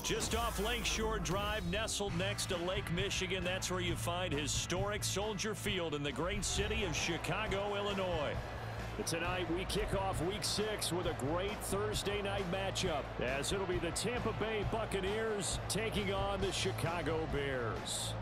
Just off Lakeshore Drive, nestled next to Lake Michigan, that's where you find historic Soldier Field in the great city of Chicago, Illinois. Tonight, we kick off Week 6 with a great Thursday night matchup, as it'll be the Tampa Bay Buccaneers taking on the Chicago Bears.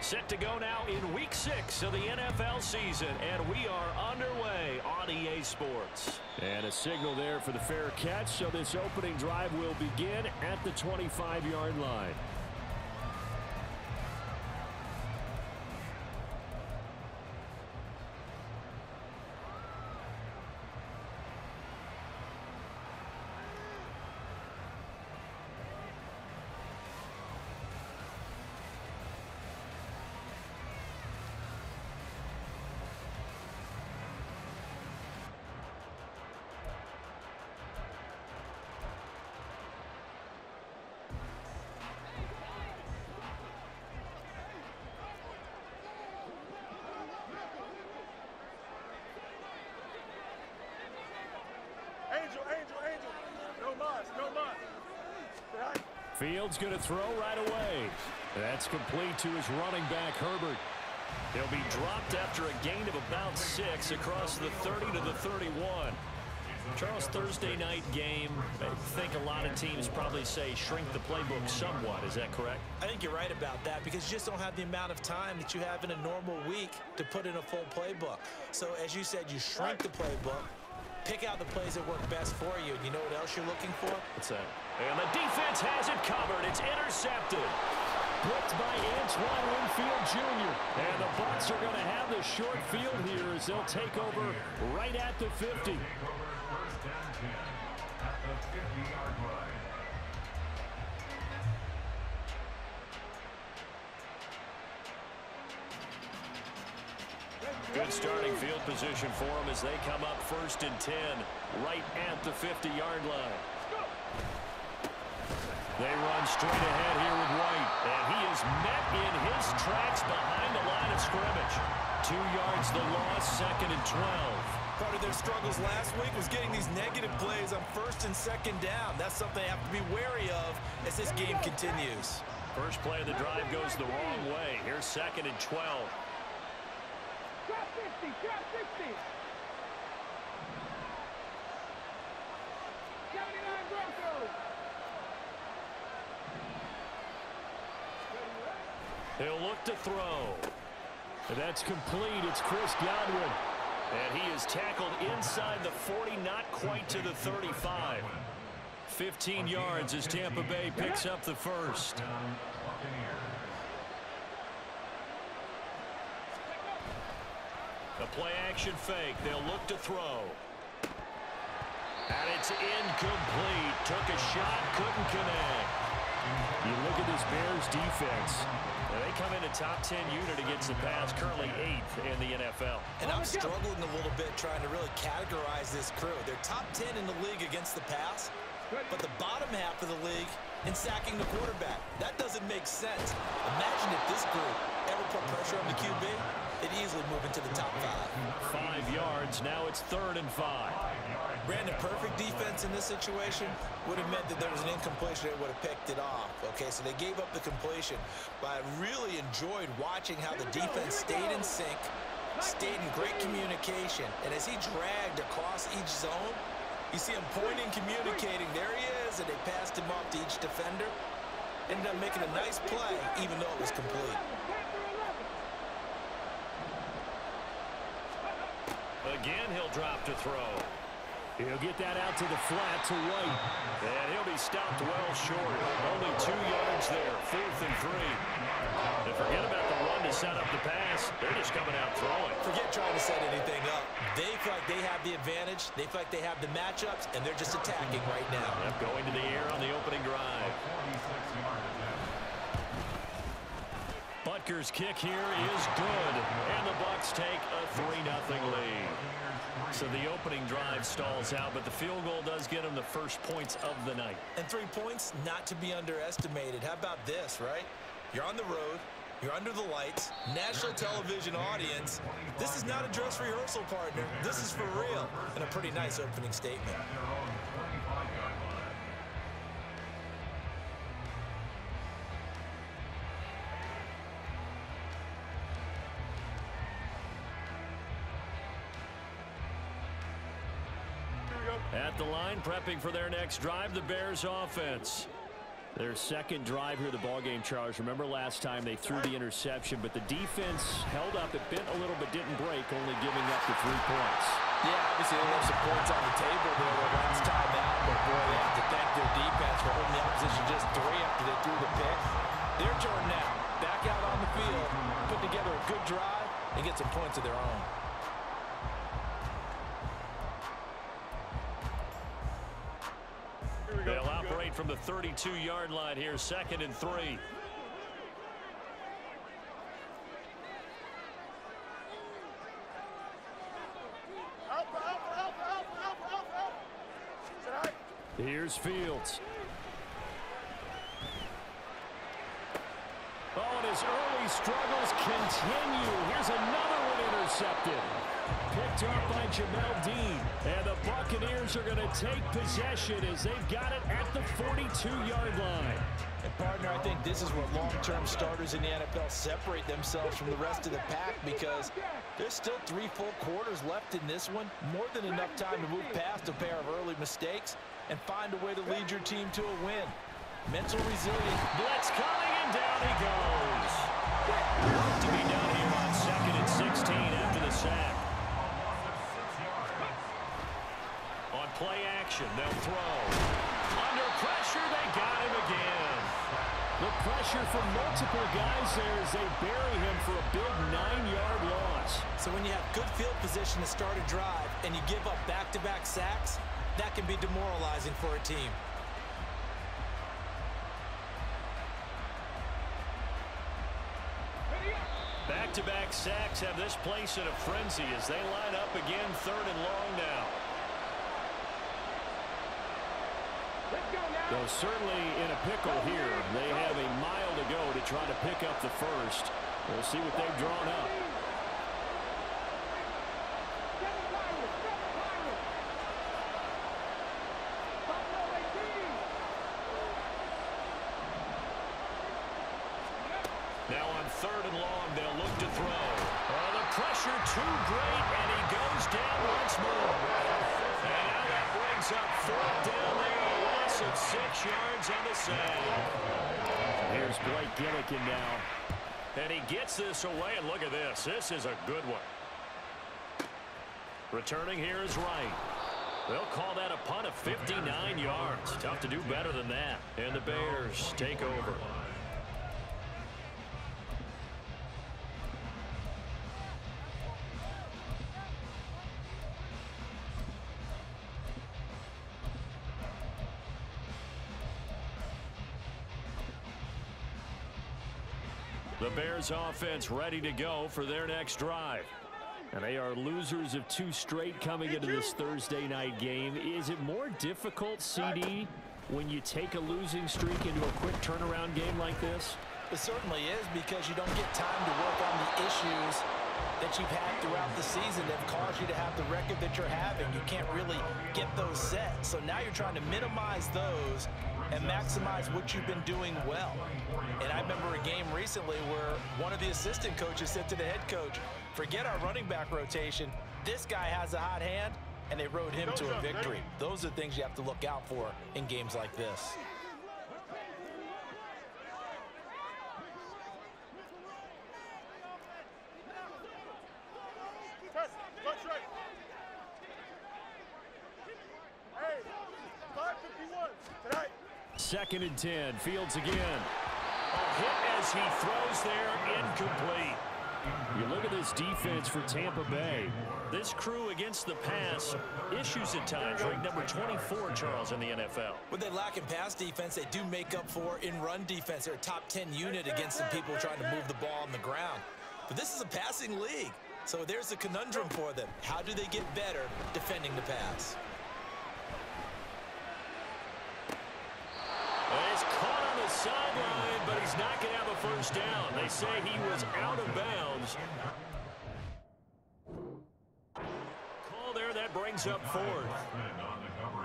Set to go now in Week 6 of the NFL season, and we are underway on EA Sports. And a signal there for the fair catch, so this opening drive will begin at the 25-yard line. Fields going to throw right away. That's complete to his running back, Herbert. He'll be dropped after a gain of about 6 across the 30 to the 31. Charles, Thursday night game, I think a lot of teams probably say shrink the playbook somewhat. Is that correct? I think you're right about that because you just don't have the amount of time that you have in a normal week to put in a full playbook. So as you said, you shrink the playbook. Pick out the plays that work best for you. And you know what else you're looking for? What's that? And the defense has it covered. It's intercepted. Blitzed by Antoine Winfield Jr. And the Bucs are going to have the short field here as they'll take over right at the 50. Good starting field position for them as they come up 1st and 10 right at the 50-yard line. They run straight ahead here with White, and he is met in his tracks behind the line of scrimmage. 2 yards the loss, 2nd and 12. Part of their struggles last week was getting these negative plays on 1st and 2nd down. That's something they have to be wary of as this game continues. First play of the drive goes the wrong way. Here's 2nd and 12. Drop 50, drop 60. 79 Broncos. He'll look to throw. And that's complete. It's Chris Godwin. And he is tackled inside the 40, not quite to the 35. 15 yards as Tampa Bay picks up the first. A play-action fake. They'll look to throw. And it's incomplete. Took a shot, couldn't connect. You look at this Bears defense. They come in a top 10 unit against the pass, currently 8th in the NFL. And I'm struggling a little bit trying to really categorize this crew. They're top 10 in the league against the pass, but the bottom half of the league in sacking the quarterback. That doesn't make sense. Imagine if this group ever put pressure on the QB, they'd easily move into the top 5. 5 yards. Now it's 3rd and 5. Brandon, perfect defense in this situation would have meant that there was an incompletion that would have picked it off. Okay, so they gave up the completion, but I really enjoyed watching how the defense stayed in sync, stayed in great communication, and as he dragged across each zone, you see him pointing, communicating. There he is, and they passed him off to each defender. Ended up making a nice play, even though it was complete. Again, he'll drop to throw. He'll get that out to the flat to White. And he'll be stopped well short. Only 2 yards there. 4th and 3. And forget about the run to set up the pass. They're just coming out throwing. Forget trying to set anything up. They feel like they have the advantage. They feel like they have the matchups, and they're just attacking right now. Yep, going to the air on the opening drive. But Kiker's kick here is good, and the Bucs take a 3-0 lead. So the opening drive stalls out, but the field goal does get them the first points of the night. And 3 points, not to be underestimated. How about this, right? You're on the road. You're under the lights. National television audience. This is not a dress rehearsal, partner. This is for real. And a pretty nice opening statement. At the line, prepping for their next drive, the Bears offense. Their second drive here, the ballgame, Charles. Remember last time they threw the interception, but the defense held up. It bent a little but didn't break, only giving up the 3 points. Yeah, obviously they left some points on the table there the last time out, but boy, they have to thank their defense for holding the opposition just 3 after they threw the pick. Their turn now. Back out on the field, put together a good drive, and get some points of their own. They'll operate from the 32-yard line here, 2nd and 3. Here's Fields. Oh, and his early struggles continue. Here's another one intercepted. Picked up by Jamel Dean. And the Buccaneers are going to take possession as they've got it at the 42-yard line. And partner, I think this is where long-term starters in the NFL separate themselves from the rest of the pack, because there's still 3 full quarters left in this one. More than enough time to move past a pair of early mistakes and find a way to lead your team to a win. Mental resilience. Blitz coming, and down he goes. Work to be done here on 2nd and 16 after the sack. On play action, they'll throw. Under pressure, they got him again. The pressure from multiple guys there as they bury him for a big 9-yard loss. So when you have good field position to start a drive and you give up back-to-back sacks, that can be demoralizing for a team. Back-to-back sacks have this place in a frenzy as they line up again, 3rd and long now. Though certainly in a pickle here. They have a mile to go to try to pick up the first. We'll see what they've drawn up. Now on 3rd and long, they'll look to throw. Oh, the pressure too great, and he goes down once more. And now that brings up 4th down there, a loss of 6 yards on the sack. Here's Blake Gillikin now. And he gets this away, and look at this. This is a good one. Returning here is Wright. They'll call that a punt of 59 yards. Tough to do better than that. And the Bears take over. The Bears offense ready to go for their next drive. And they are losers of 2 straight coming into this Thursday night game. Is it more difficult, CD, when you take a losing streak into a quick turnaround game like this? It certainly is, because you don't get time to work on the issues that you've had throughout the season that have caused you to have the record that you're having. You can't really get those set. So now you're trying to minimize those and maximize what you've been doing well. And I remember a game recently where one of the assistant coaches said to the head coach, forget our running back rotation. This guy has a hot hand, and they rode him to a victory. Those are things you have to look out for in games like this. Second and 10. Fields again. A hit as he throws there, incomplete. You look at this defense for Tampa Bay. This crew against the pass, issues at times, ranked number 24, Charles, in the NFL. When they lack in pass defense, they do make up for in run defense. They're a top 10 unit against some people trying to move the ball on the ground. But this is a passing league, so there's a conundrum for them. How do they get better defending the pass? He's caught on the sideline, but he's not going to have a first down. They say he was out of bounds. Call there, that brings up fourth.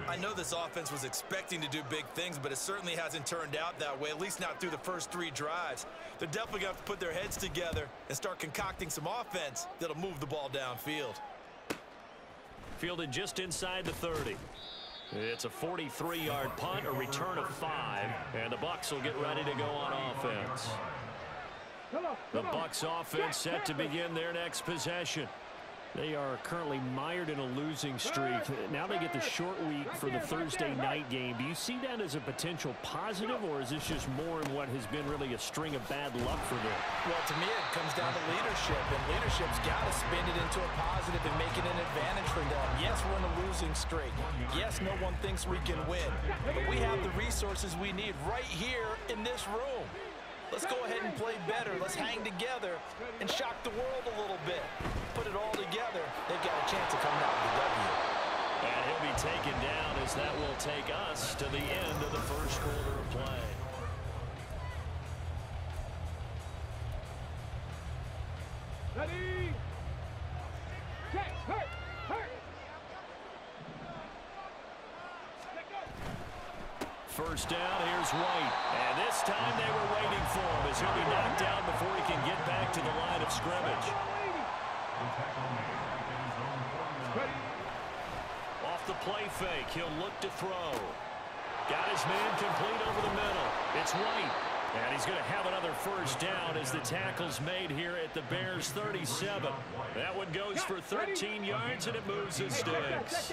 I know this offense was expecting to do big things, but it certainly hasn't turned out that way, at least not through the first 3 drives. They're definitely going to have to put their heads together and start concocting some offense that'll move the ball downfield. Fielded just inside the 30. It's a 43-yard punt, a return of 5, and the Bucs will get ready to go on offense. The Bucs offense set to begin their next possession. They are currently mired in a losing streak. Now they get the short week for the Thursday night game. Do you see that as a potential positive, or is this just more in what has been really a string of bad luck for them? Well, to me, it comes down to leadership, and leadership's got to spin it into a positive and make it an advantage for them. Yes, we're in a losing streak. Yes, no one thinks we can win, but we have the resources we need right here in this room. Let's go ahead and play better. Let's hang together and shock the world a little bit. Put it all together. They've got a chance of coming out with the W. And he'll be taken down as that will take us to the end of the first quarter of play. Ready? Check. Hurt. First down, here's White. And this time they were waiting for him as he'll be knocked down before he can get back to the line of scrimmage. Off the play fake, he'll look to throw. Got his man complete over the middle. It's White. And he's going to have another first down as the tackle's made here at the Bears' 37. That one goes for 13 yards, and it moves his sticks.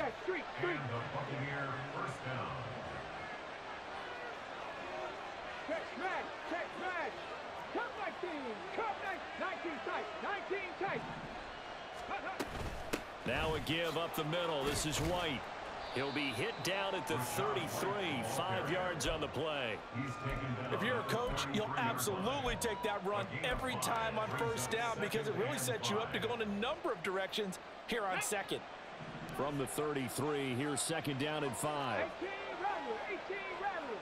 Check smash. Come 19 tight. Now a give up the middle. This is White. He'll be hit down at the 33, 5 yards on the play. If you're a coach, you'll absolutely take that run every time on first down because it really sets you up to go in a number of directions here on second. From the 33, here's second down and 5. 18 Rattler.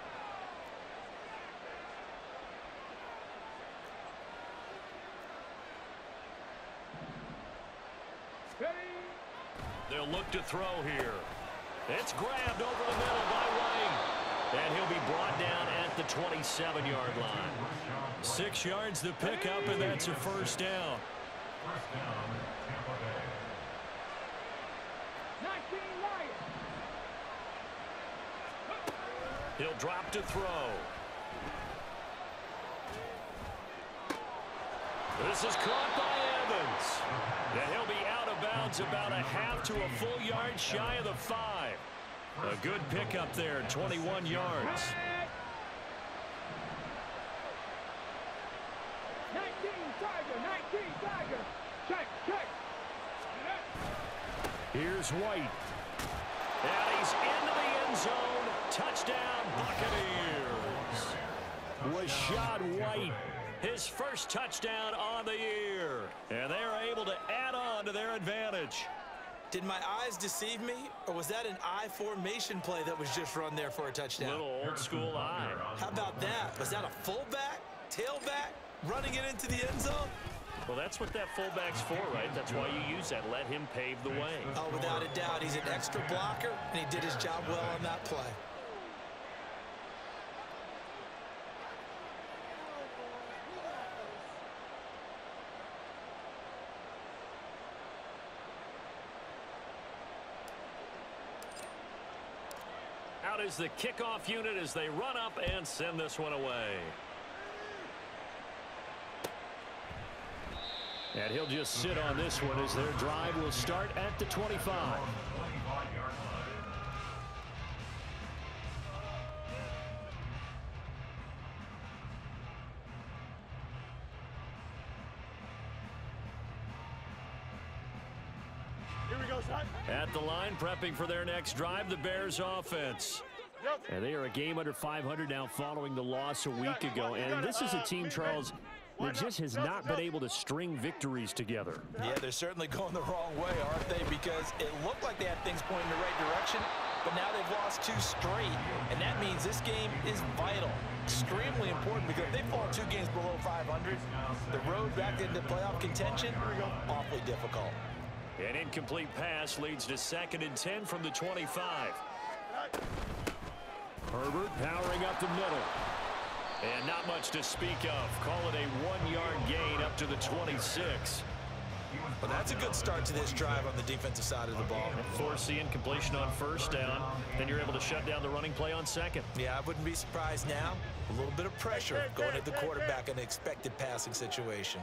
They'll look to throw here. It's grabbed over the middle by White. And he'll be brought down at the 27-yard line. 6 yards the pickup, and that's a first down. 19 Lions. He'll drop to throw. This is caught by Evans. And he'll be out of bounds about a half to a full yard shy of the 5. A good pickup there, 21 yards. 19 Tiger. Check. Here's White. And he's into the end zone. Touchdown, Buccaneers. Rashad White, his first touchdown on the year. And they're able to add on to their advantage. Did my eyes deceive me, or was that an I formation play that was just run there for a touchdown? Little old school eye. How about that? Was that a fullback, tailback, running it into the end zone? Well, that's what that fullback's for, right? That's why you use that. Let him pave the way. Oh, without a doubt. He's an extra blocker, and he did his job well on that play. Out is the kickoff unit as they run up and send this one away. And he'll just sit on this one as their drive will start at the 25. At the line, prepping for their next drive, the Bears offense. And they are a game under 500 now following the loss a week ago. And this is a team, Charles, that just has not been able to string victories together. Yeah, they're certainly going the wrong way, aren't they? Because it looked like they had things pointing in the right direction, but now they've lost 2 straight. And that means this game is vital, extremely important, because if they fall 2 games below 500, the road back into playoff contention, awfully difficult. An incomplete pass leads to 2nd and 10 from the 25. Herbert powering up the middle. And not much to speak of. Call it a 1-yard gain up to the 26. Well, that's a good start to this drive on the defensive side of the ball. Force the incompletion on 1st down. Then you're able to shut down the running play on 2nd. Yeah, I wouldn't be surprised now. A little bit of pressure going at the quarterback in an expected passing situation.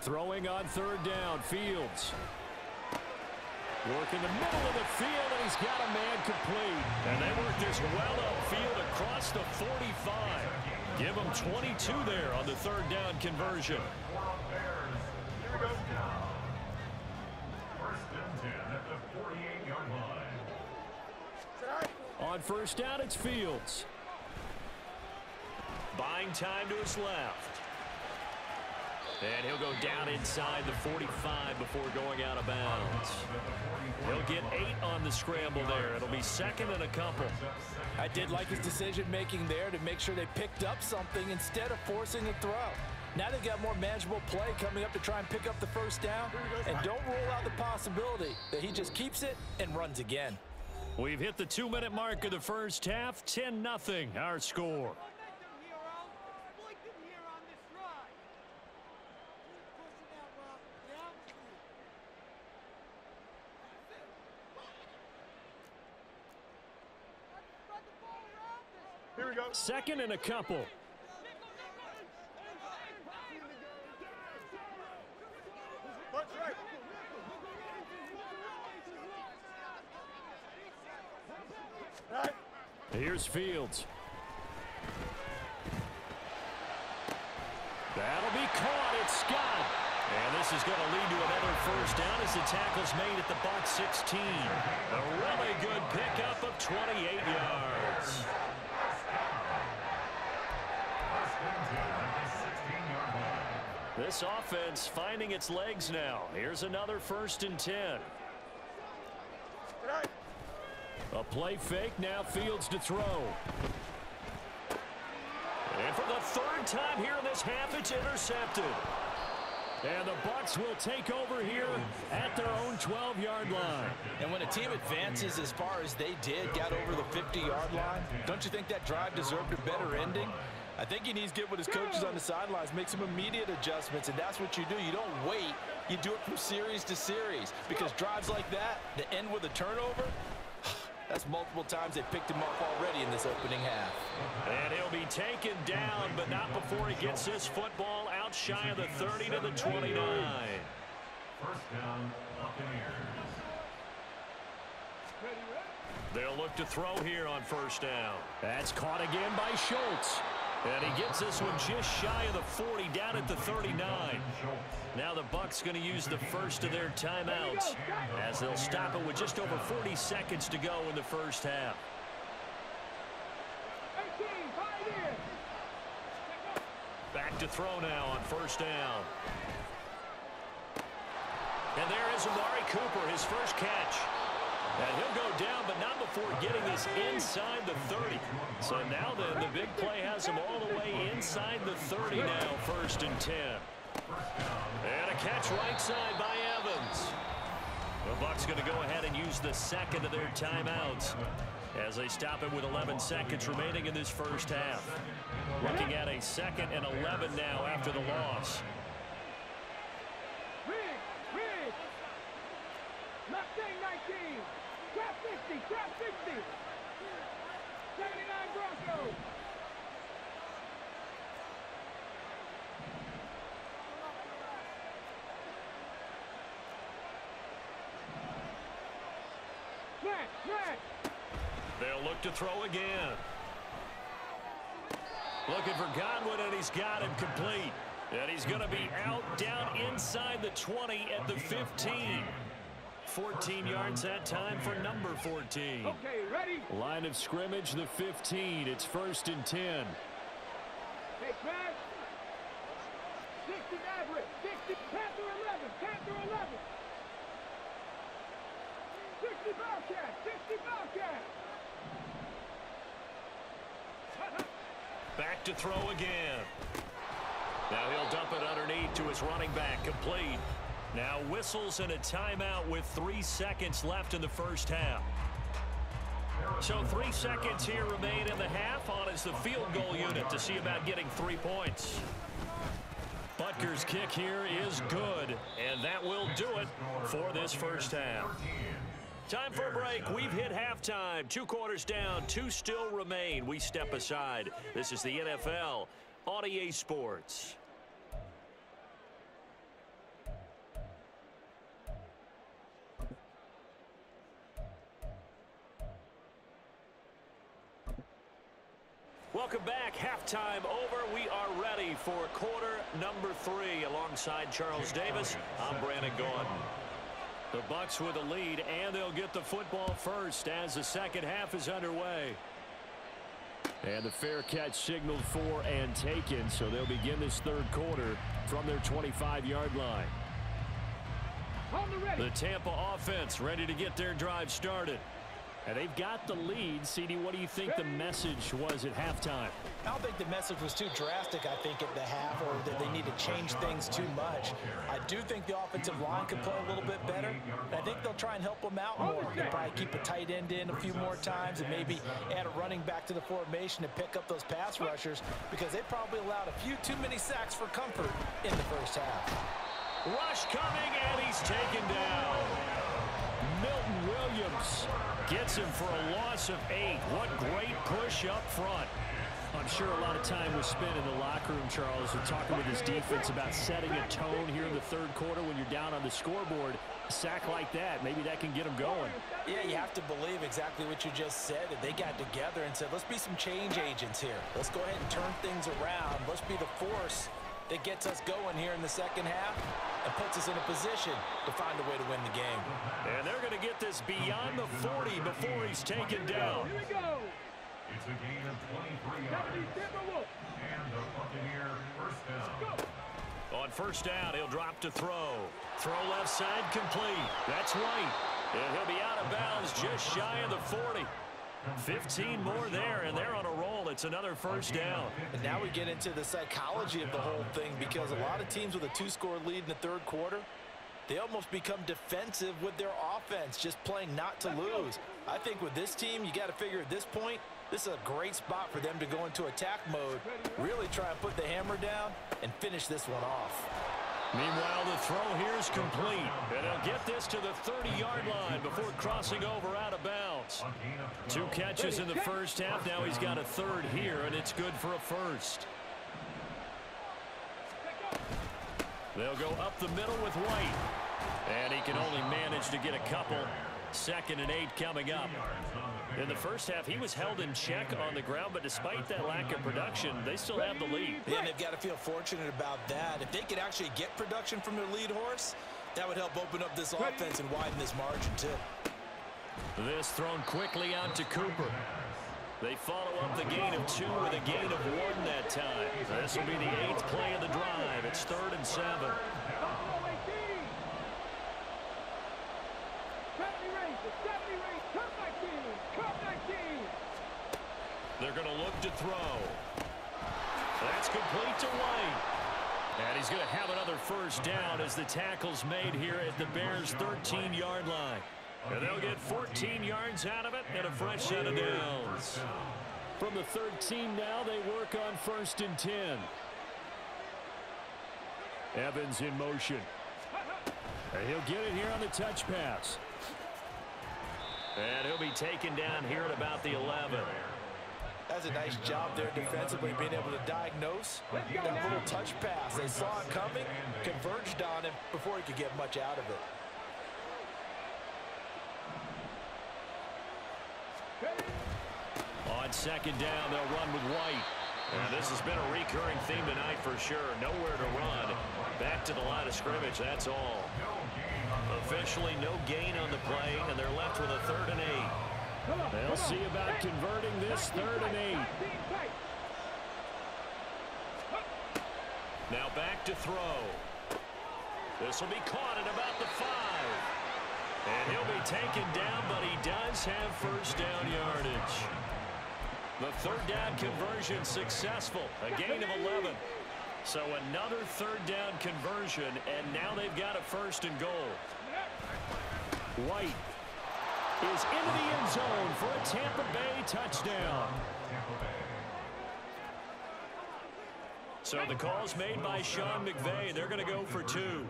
Throwing on 3rd down, Fields. Work in the middle of the field, and he's got a man complete. And they work this well upfield across the 45. Give them 22 there on the 3rd down conversion. On 1st down, it's Fields. Buying time to his left. And he'll go down inside the 45 before going out of bounds. He'll get 8 on the scramble there. It'll be 2nd and a couple. I did like his decision-making there to make sure they picked up something instead of forcing a throw. Now they've got more manageable play coming up to try and pick up the 1st down. And don't rule out the possibility that he just keeps it and runs again. We've hit the 2-minute mark of the 1st half. 10-0 our score. Here we go. 2nd and a couple. Here's Fields. That'll be caught. It's Scott. And this is going to lead to another 1st down as the tackle's made at the Bucs 16. A really good pickup of 28 yards. This offense finding its legs now. Here's another 1st and 10. A play fake, now Fields to throw. And for the 3rd time here in this half, it's intercepted. And the Bucs will take over here at their own 12-yard line. And when a team advances as far as they did, got over the 50-yard line, don't you think that drive deserved a better ending? I think he needs to get with his coaches on the sidelines, make some immediate adjustments, and that's what you do. You don't wait. You do it from series to series, because drives like that end with a turnover, that's multiple times they picked him up already in this opening half. And he'll be taken down, but not before he gets this football out shy of the 30 to the 29. 1st down, Buccaneers. They'll look to throw here on 1st down. That's caught again by Schultz. And he gets this one just shy of the 40, down at the 39. Now the Bucs going to use the 1st of their timeouts as they'll stop it with just over 40 seconds to go in the 1st half. Back to throw now on 1st down. And there is Amari Cooper, his 1st catch. And he'll go down, but not before getting this inside the 30. So now then, the big play has him all the way inside the 30 now, 1st and 10. And a catch right side by Evans. The Bucs going to go ahead and use the 2nd of their timeouts as they stop it with 11 seconds remaining in this 1st half. Looking at a 2nd and 11 now after the loss. Mustang 19. Trap 60. Trap 60. 79 Broncos. Snatch. They'll look to throw again. Looking for Godwin, and he's got him complete. And he's going to be out down inside the 20 at the 15. 14 yards that time for number 14. Okay, ready? Line of scrimmage, the 15. It's 1st and 10. Hey, back. 60 average. 60. Panther 11. Panther 11. 60 Bobcat. 60 Bobcat. Back to throw again. Now he'll dump it underneath to his running back. Complete. Now whistles and a timeout with 3 seconds left in the first half. So 3 seconds here remain in the half. On is the field goal unit to see about getting 3 points. Butker's kick here is good, and that will do it for this first half. Time for a break. We've hit halftime. 2 quarters down, 2 still remain. We step aside. This is the NFL on EA Sports. Welcome back. Halftime over. We are ready for quarter number 3. Alongside Charles Davis, I'm Brandon Gordon. The Bucs with a lead, and they'll get the football first as the second half is underway. And the fair catch signaled for and taken, so they'll begin this third quarter from their 25-yard line. The Tampa offense ready to get their drive started. And they've got the lead. CD, what do you think the message was at halftime? I don't think the message was too drastic, I think, at the half, or that they need to change things too much. I do think the offensive line could play a little bit better. And I think they'll try and help them out more. They'll probably keep a tight end in a few more times and maybe add a running back to the formation to pick up those pass rushers, because they probably allowed a few too many sacks for comfort in the first half. Rush coming, and he's taken down. Milton Williams gets him for a loss of 8. What great push up front. I'm sure a lot of time was spent in the locker room, Charles, and talking with his defense about setting a tone here in the third quarter when you're down on the scoreboard. A sack like that, maybe that can get them going. Yeah, you have to believe exactly what you just said, that they got together and said, let's be some change agents here. Let's go ahead and turn things around. Let's be the force that gets us going here in the second half and puts us in a position to find a way to win the game. And they're going to get this beyond the 40 before he's taken down. Here we go. It's a gain of 23 yards. And the Buccaneer first down. On first down, he'll drop to throw. Throw left side complete. That's White. And he'll be out of bounds just shy of the 40. 15 more there, and they're on a roll. It's another first down. And now we get into the psychology of the whole thing, because a lot of teams with a 2-score lead in the third quarter, they almost become defensive with their offense, just playing not to lose. I think with this team, you got to figure at this point, this is a great spot for them to go into attack mode, really try and put the hammer down and finish this one off. Meanwhile, the throw here is complete, and he'll get this to the 30-yard line before crossing over out of bounds. 2 catches in the first half. Now he's got a third here, and it's good for a first. They'll go up the middle with White, and he can only manage to get a couple. 2nd and 8 coming up. In the first half, he was held in check on the ground, but despite that lack of production, they still have the lead. Yeah, and they've got to feel fortunate about that. If they could actually get production from their lead horse, that would help open up this offense and widen this margin, too. This thrown quickly out to Cooper. They follow up the gain of 2 with a gain of 1 that time. This will be the 8th play of the drive. It's 3rd and 7. They're going to look to throw. That's complete to White. And he's going to have another first down as the tackle's made here at the Bears' 13-yard line. And they'll get 14 yards out of it and a fresh set of downs. From the 13 now, they work on 1st and 10. Evans in motion. And he'll get it here on the touch pass. And he'll be taken down here at about the 11. That's a nice job there defensively, being able to diagnose that little touch pass. They saw it coming, converged on him before he could get much out of it. On 2nd down, they'll run with White. And this has been a recurring theme tonight for sure. Nowhere to run. Back to the line of scrimmage, that's all. Officially no gain on the play, and they're left with a 3rd and 8. They'll see about converting this 3rd and 8. Now back to throw. This will be caught at about the 5. And he'll be taken down, but he does have first down yardage. The 3rd down conversion successful. A gain of 11. So another 3rd down conversion, and now they've got a 1st and goal. White is into the end zone for a Tampa Bay touchdown. So the call's made by Sean McVay. They're going to go for 2.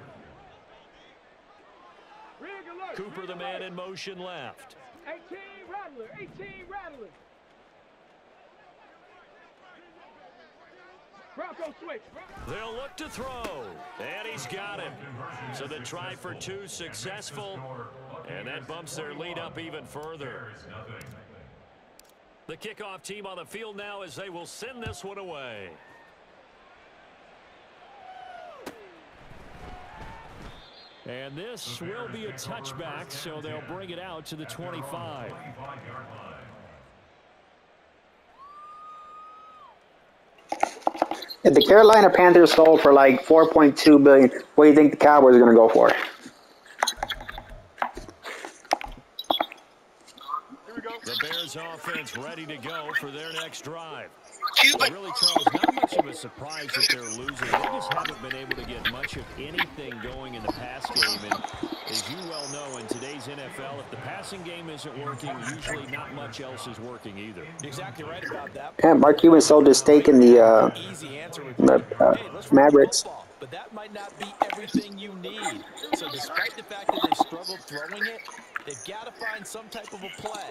Cooper, the man in motion left. 18 Rattler, 18 Rattler. Bronco switch. They'll look to throw, and he's got it. So the try for 2 successful, and that bumps their lead up even further. The kickoff team on the field now as they will send this one away. And this will be a touchback, so they'll bring it out to the 25. If the Carolina Panthers sold for like $4.2 billion, what do you think the Cowboys are going to go for? The Bears offense ready to go for their next drive. Really, Charles, not much of a surprise that they're losing. They just haven't been able to get much of anything going in the pass game. And as you well know, in today's NFL, if the passing game isn't working, usually not much else is working either. You're exactly right about that. Yeah, Mark Cuban sold his stake in the Easy answer would be, hey, let's run Mavericks. football. But that might not be everything you need. So despite the fact that they've struggled throwing it, they've got to find some type of a play,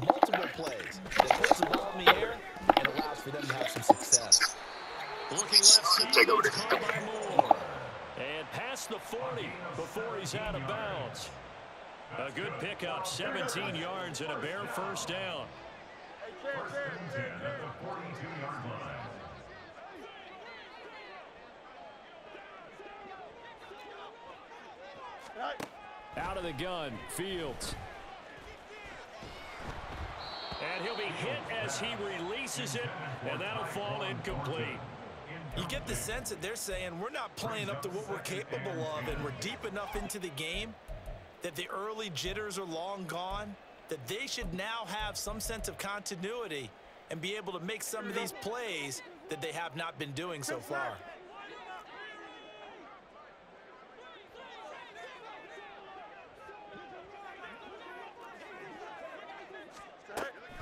multiple plays, that puts the ball in the air and allows for them to have some success. Looking left side, it's caught by Moore. And past the 40 before he's out of bounds. A good pickup, 17 yards and a bare first down. First and 10 at the 42-yard line. Out of the gun, Fields. And he'll be hit as he releases it, and that'll fall incomplete. You get the sense that they're saying we're not playing up to what we're capable of, and we're deep enough into the game that the early jitters are long gone, that they should now have some sense of continuity and be able to make some of these plays that they have not been doing so far.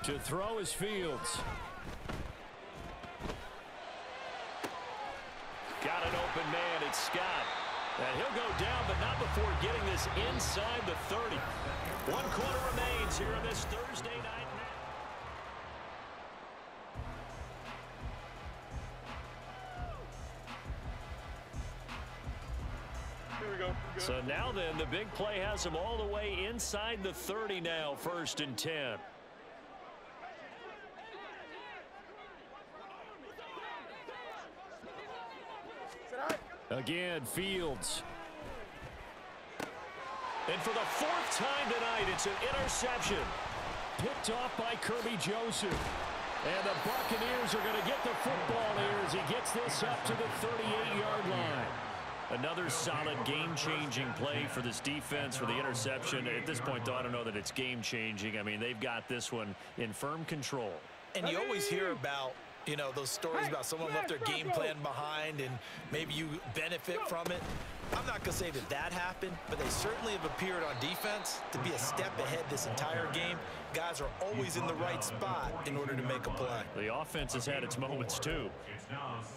To throw is Fields. Got an open man, it's Scott. And he'll go down, but not before getting this inside the 30. 1 quarter remains here on this Thursday night. Here we go. So now then, the big play has him all the way inside the 30 now, 1st and 10. Again, Fields. And for the 4th time tonight, it's an interception. Picked off by Kirby Joseph. And the Buccaneers are going to get the football here as he gets this up to the 38-yard line. Another solid game-changing play for this defense for the interception. At this point, though, I don't know that it's game-changing. I mean, they've got this one in firm control. And you always hear about, you know, those stories about someone left their game plan behind and maybe you benefit from it. I'm not going to say that that happened, but they certainly have appeared on defense to be a step ahead this entire game. Guys are always in the right spot in order to make a play. The offense has had its moments, too.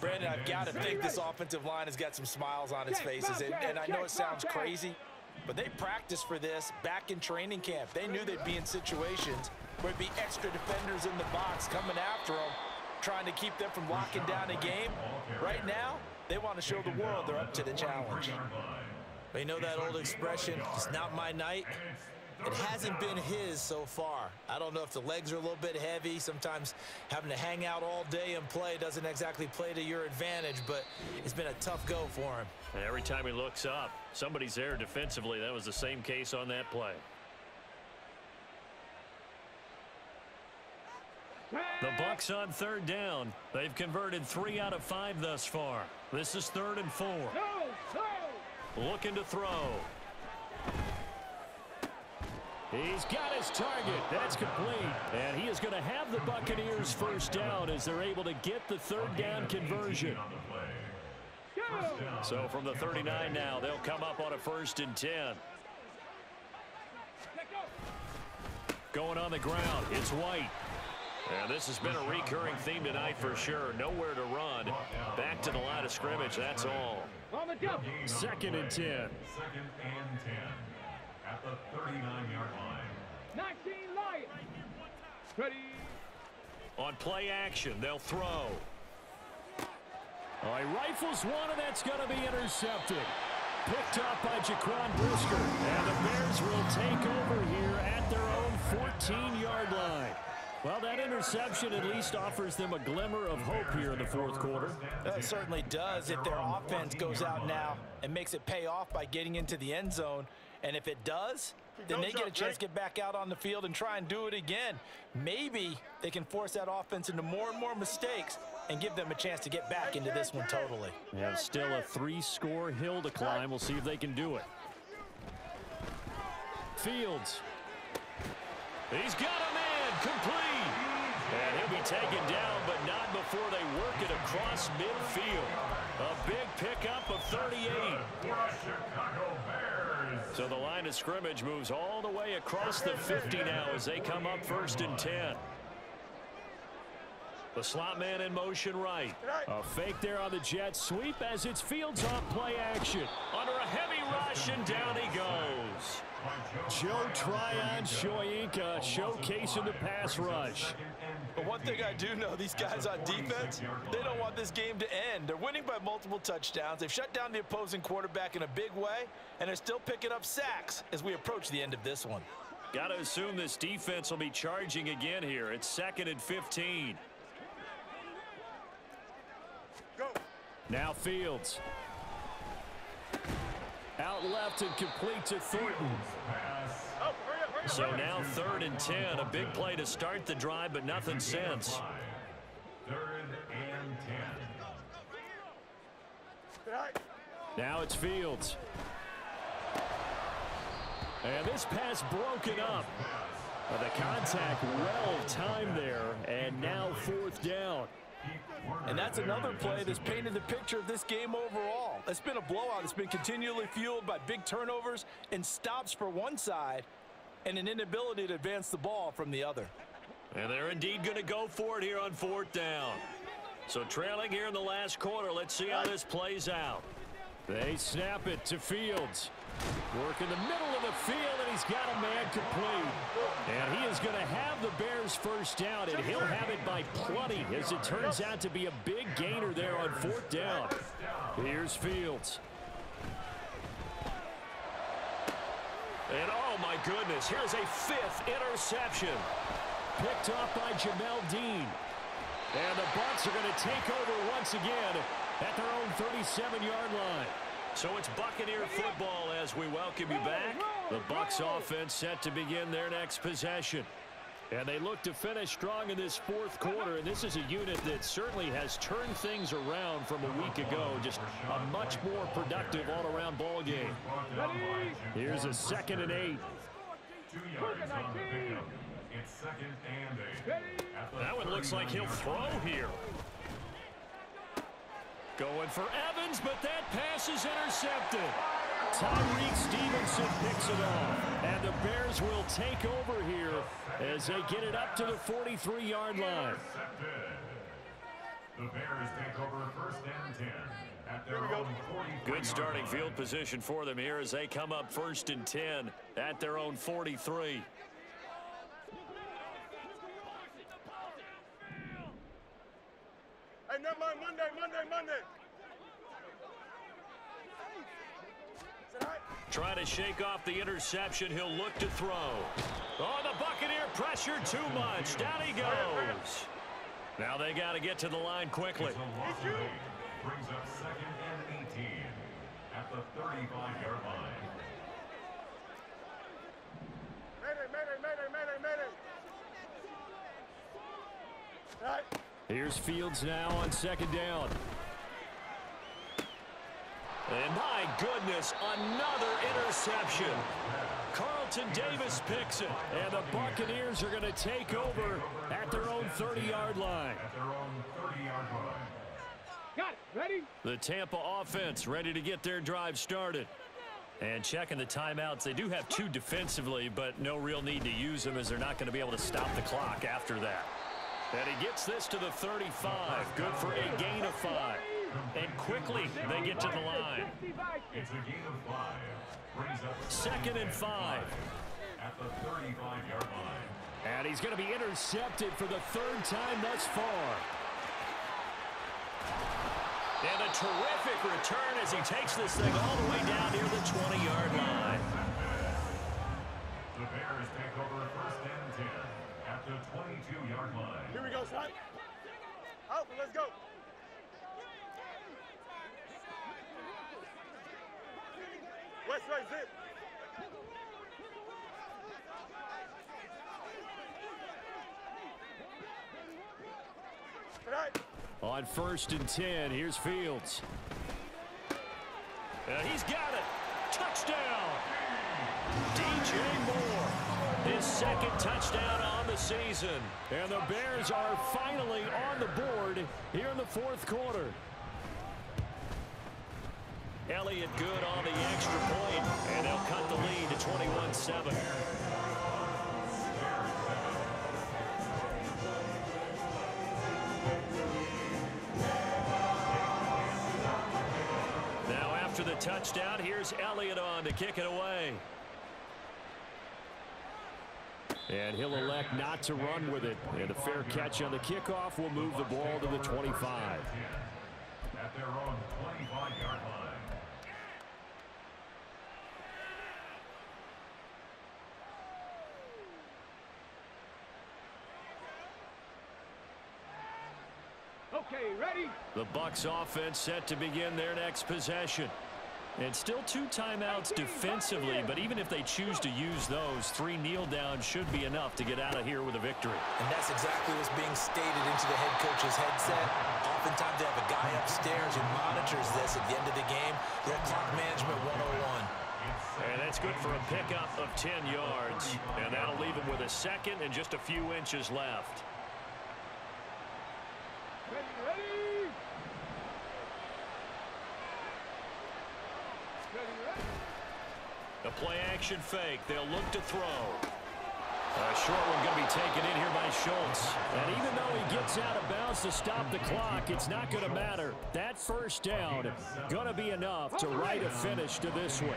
Brandon, I've got to think this offensive line has got some smiles on its faces, and I know it sounds crazy, but they practiced for this back in training camp. They knew they'd be in situations where there'd be extra defenders in the box coming after them, trying to keep them from locking down a game. Right now, they want to show the world they're up to the challenge. But you know that old expression, it's not my night? It hasn't been his so far. I don't know if the legs are a little bit heavy. Sometimes having to hang out all day and play doesn't exactly play to your advantage, but it's been a tough go for him. And every time he looks up, somebody's there defensively. That was the same case on that play. The Bucs on third down. They've converted 3 out of 5 thus far. This is 3rd and 4. Looking to throw. He's got his target. That's complete. And he is going to have the Buccaneers first down as they're able to get the 3rd down conversion. So from the 39 now, they'll come up on a 1st and 10. Going on the ground, it's White. And this has been a recurring theme tonight for sure. Nowhere to run. Back to the line of scrimmage, that's all. 2nd and 10. 2nd and 10 at the 39-yard line. 19 Lions. Ready. On play action, they'll throw. He rifles one, and that's going to be intercepted. Picked up by Jaquan Brisker. And the Bears will take over here at their own 14-yard line. Well, that interception at least offers them a glimmer of hope here in the 4th quarter. It certainly does if their offense goes out now and makes it pay off by getting into the end zone. And if it does, then they get a chance to get back out on the field and try and do it again. Maybe they can force that offense into more and more mistakes and give them a chance to get back into this one totally. Yeah, still a 3-score hill to climb. We'll see if they can do it. Fields. He's got a man complete. And he'll be taken down, but not before they work it across midfield. A big pickup of 38. So the line of scrimmage moves all the way across the 50 now as they come up 1st and 10. The slot man in motion right. A fake there on the jet sweep as it's Fields on play action. Under a heavy rush, and down he goes. Joe Tryon-Shoyinka showcasing the pass rush. But one thing I do know, these guys on defense, they don't want this game to end. They're winning by multiple touchdowns. They've shut down the opposing quarterback in a big way, and they're still picking up sacks as we approach the end of this one. Got to assume this defense will be charging again here. It's 2nd and 15. Go. Now Fields. Out left and complete to Thornton. So now 3rd and 10. A big play to start the drive, but nothing since. 3rd and 10. Now it's Fields. And this pass broken up. The contact well timed there, and now 4th down. And that's another play that's painted the picture of this game overall. It's been a blowout. It's been continually fueled by big turnovers and stops for one side and an inability to advance the ball from the other. And they're indeed going to go for it here on 4th down. So trailing here in the last quarter, let's see how this plays out. They snap it to Fields. Work in the middle of the field, and he's got a man complete. And he is going to have the Bears first down, and he'll have it by plenty as it turns out to be a big gainer there on 4th down. Here's Fields. And oh my goodness, here's a 5th interception. Picked off by Jamel Dean. And the Bucs are going to take over once again at their own 37-yard line. So it's Buccaneer football as we welcome you back. The Bucs offense set to begin their next possession. And they look to finish strong in this 4th quarter. And this is a unit that certainly has turned things around from a week ago. Just a much more productive all-around ball game. Here's a 2nd and 8. 2 yards on the pickup. It's 2nd and 8. That one looks like he'll throw here. Going for Evans, but that pass is intercepted. Tyreek Stevenson picks it off. And the Bears will take over here as they get it up to the 43-yard line. The Bears take over 1st and 10 at their own 43. Good starting field position for them here as they come up 1st and 10 at their own 43. Hey, never mind, Monday. Is that all right? Trying to shake off the interception. He'll look to throw. Oh, the Buccaneer pressure too much. Down he goes. Now they got to get to the line quickly. Brings up 2nd and 18 at the 35-yard line. Here's Fields now on 2nd down. And my goodness, another interception. Carlton Davis picks it, and the Buccaneers are going to take over at their own 30-yard line. Got it. Ready? The Tampa offense ready to get their drive started. And checking the timeouts, they do have 2 defensively, but no real need to use them as they're not going to be able to stop the clock after that. And he gets this to the 35. Good for a gain of 5. And quickly, they get to the line. It's a gain of 5. Brings up 2nd and 5. At the 35-yard line. And he's going to be intercepted for the 3rd time thus far. And a terrific return as he takes this thing all the way down near the 20-yard line. The Bears take over 1st and 10 at the 22-yard line. Here we go, son. Out, let's go. West right zip. On 1st and 10, here's Fields. And he's got it. Touchdown. DJ Moore. His 2nd touchdown on the season. And the Bears are finally on the board here in the 4th quarter. Elliott good on the extra point, and they'll cut the lead to 21-7. Now after the touchdown, here's Elliott on to kick it away. And he'll elect not to run with it. And a fair catch on the kickoff will move the ball to the 25. At their own 25-yard line. Okay, ready? The Bucs offense set to begin their next possession. And still 2 timeouts defensively, but even if they choose to use those, 3 kneel downs should be enough to get out of here with a victory. And that's exactly what's being stated into the head coach's headset. Oftentimes they have a guy upstairs who monitors this at the end of the game. They're clock management 101. And that's good for a pickup of 10 yards. And that'll leave him with a 2nd and just a few inches left. Ready? A play-action fake. They'll look to throw. A short one going to be taken in here by Schultz. And even though he gets out of bounds to stop the clock, it's not going to matter. That 1st down going to be enough to write a finish to this one.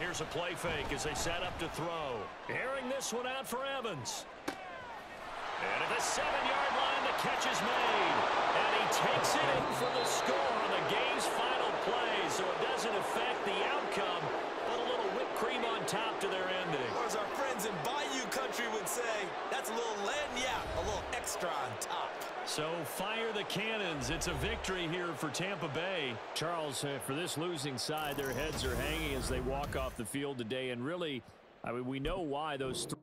Here's a play fake as they set up to throw. Airing this one out for Evans. And at the 7-yard line, the catch is made. And he takes it in for the score on the game's final play. So it doesn't affect the outcome, but a little whipped cream on top to their ending. Or as our friends in Bayou Country would say, that's a little lagniappe, a little extra on top. So fire the cannons. It's a victory here for Tampa Bay. Charles, for this losing side, their heads are hanging as they walk off the field today. And really, I mean, we know why those